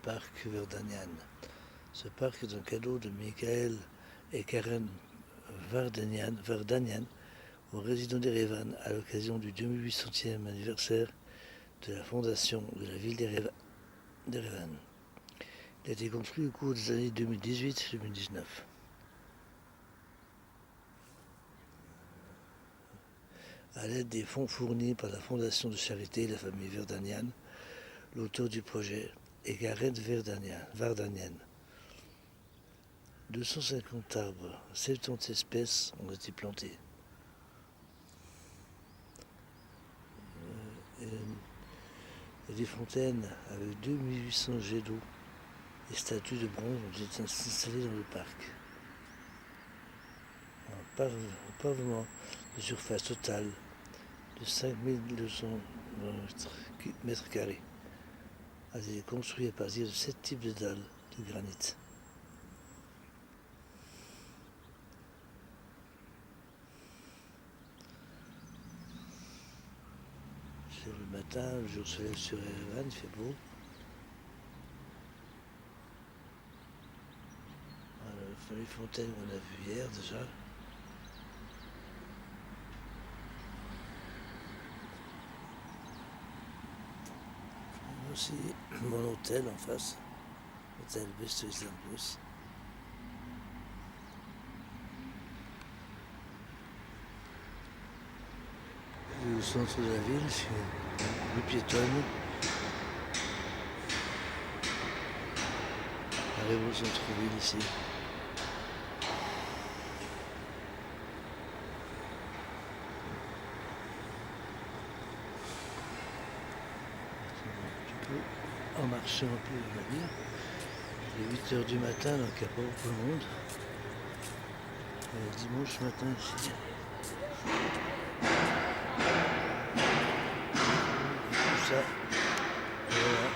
parc Verdanian. Ce parc est un cadeau de Michael et Karen Verdanian aux résidents d'Erevan à l'occasion du 2800e anniversaire de la fondation de la ville d'Erevan. Il a été construit au cours des années 2018-2019. À l'aide des fonds fournis par la fondation de charité et la famille Verdanian, l'auteur du projet est Karen Verdanian. 250 arbres, 70 espèces ont été plantés. Il y a des fontaines avec 2800 jets d'eau et statues de bronze ont été installées dans le parc. Un pavement de surface totale de 5200 mètres carrés a été construit à partir de 7 types de dalles de granit. C'est le matin, le jour se lève sur Erevan, il fait beau. Voilà, les fontaines qu'on a vues hier déjà. Et aussi mon hôtel en face, hôtel Best Plus. Au centre de la ville, c'est rue piétonne. Arrive au centre-ville ici. Tu peux en marchant un peu, on va dire. Il est 8h du matin, donc il n'y a pas beaucoup de monde. Dimanche matin ici. Tout ça. Voilà.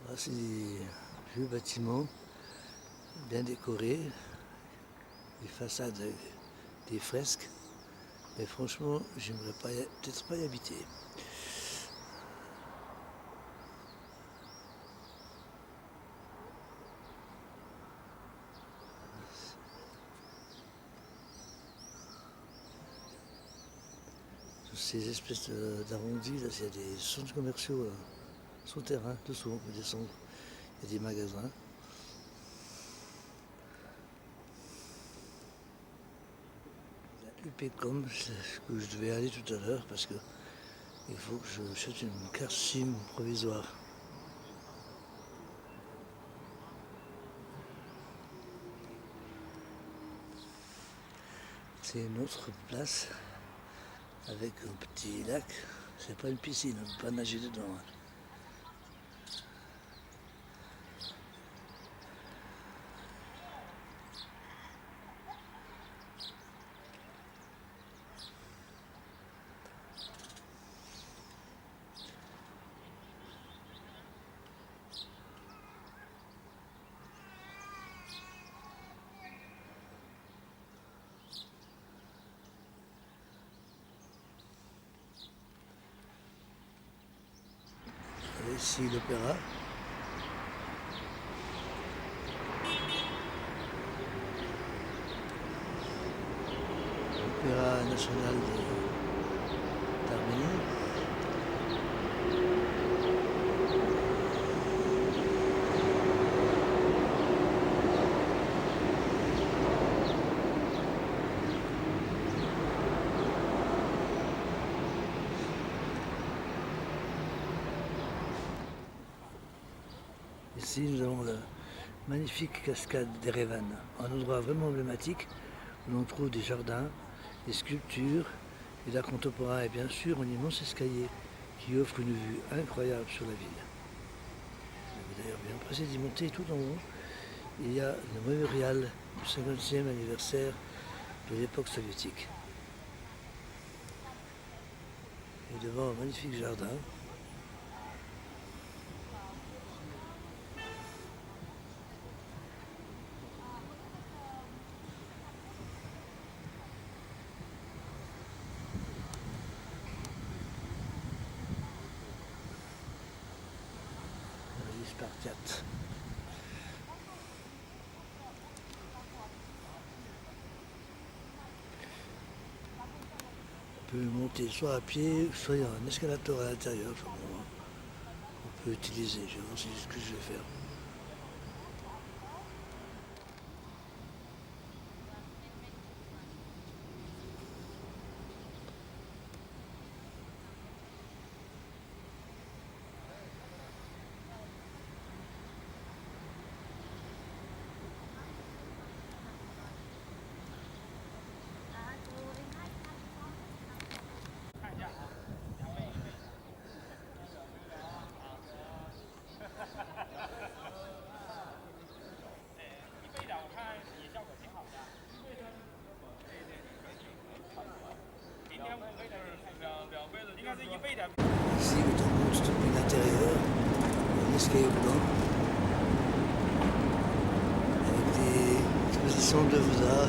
Là, c'est des vieux bâtiments bien décorés, des façades avec des fresques. Mais franchement, j'aimerais peut-être pas y habiter. Ces espèces d'arrondis, là, il y a des centres commerciaux là, souterrains, dessous, on peut descendre. Il y a des magasins. UPCOM, c'est ce que je devais aller tout à l'heure parce que il faut que je achète une carte SIM provisoire. C'est une autre place avec un petit lac. C'est pas une piscine, on ne peut pas nager dedans. Ici l'opéra. L'opéra national d'Arménie. Ici, nous avons la magnifique cascade d'Erevan, un endroit vraiment emblématique où l'on trouve des jardins, des sculptures et l'art contemporain et bien sûr un immense escalier qui offre une vue incroyable sur la ville. Je vais d'ailleurs bien pressé d'y monter tout en haut. Il y a le mémorial du 50e anniversaire de l'époque soviétique. Et devant un magnifique jardin. 4. On peut monter soit à pied, soit il y a un escalator à l'intérieur. Enfin, on peut utiliser, je vais voir ce que je vais faire. Ici, quand on monte depuis l'intérieur, un escalier blanc avec des expositions d'œuvres d'art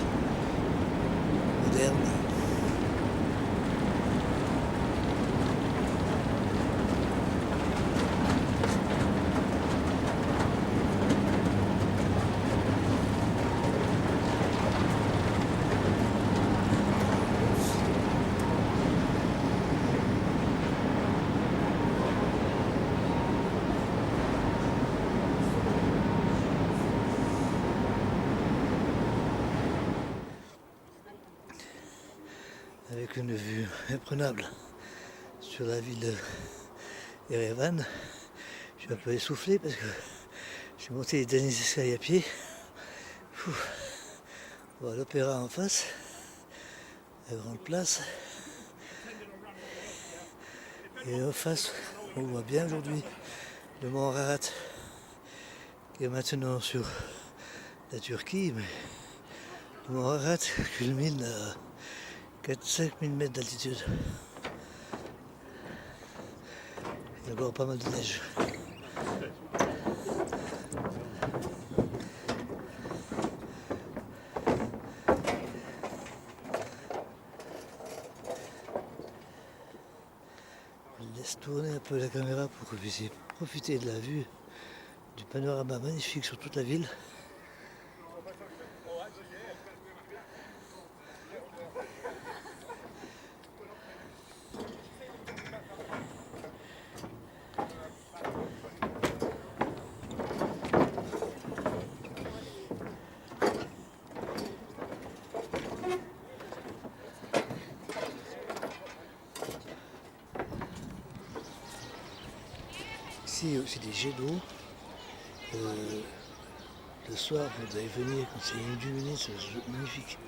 modernes. Avec une vue imprenable sur la ville d'Erevan. Je suis un peu essoufflé parce que j'ai monté les derniers escaliers à pied. On voit l'opéra en face, la grande place. Et en face, on voit bien aujourd'hui le mont Ararat qui est maintenant sur la Turquie, mais le mont Ararat culmine à 4-5 000 mètres d'altitude. Il y a encore pas mal de neige. Je laisse tourner un peu la caméra pour que vous puissiez profiter de la vue, du panorama magnifique sur toute la ville. Ici, il y a aussi des jets d'eau. Le soir, vous allez venir quand c'est illuminé, c'est magnifique.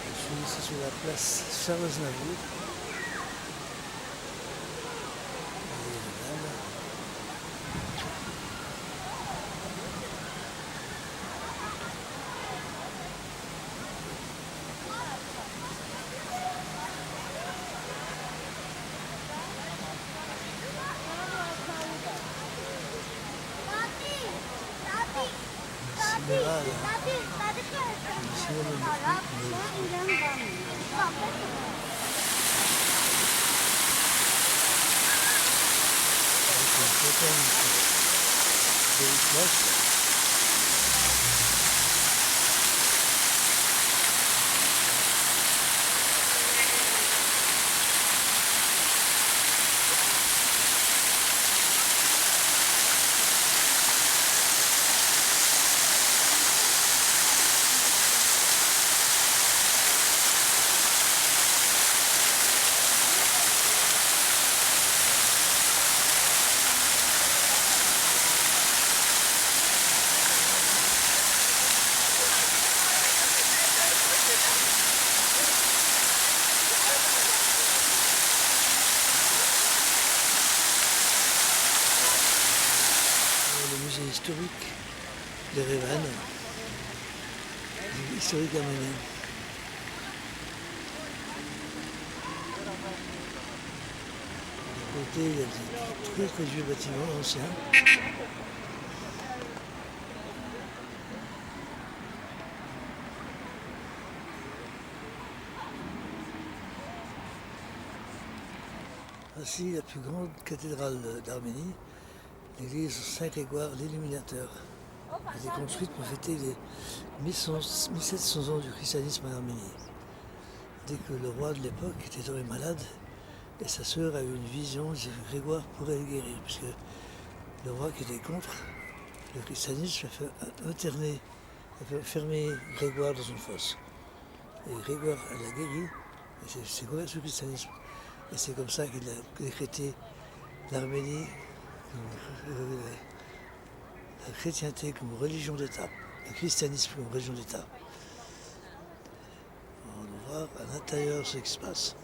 Je suis ici sur la place Charles Aznavour. Musée historique d'Erevan, historique arménien. côté, il y a des très vieux bâtiments anciens. Voici la plus grande cathédrale d'Arménie, l'église Saint-Grégoire l'Illuminateur. Elle a été construite pour fêter les 1700 ans du christianisme en Arménie. Dès que le roi de l'époque était tombé malade, et sa sœur a eu une vision, que Grégoire pourrait le guérir, puisque le roi qui était contre le christianisme a fait fermer Grégoire dans une fosse. Et Grégoire l'a guéri, et c'est converti au christianisme. Et c'est comme ça qu'il a décrété l'Arménie, la chrétienté comme religion d'État, le christianisme comme religion d'État. On va voir à l'intérieur ce qui se passe.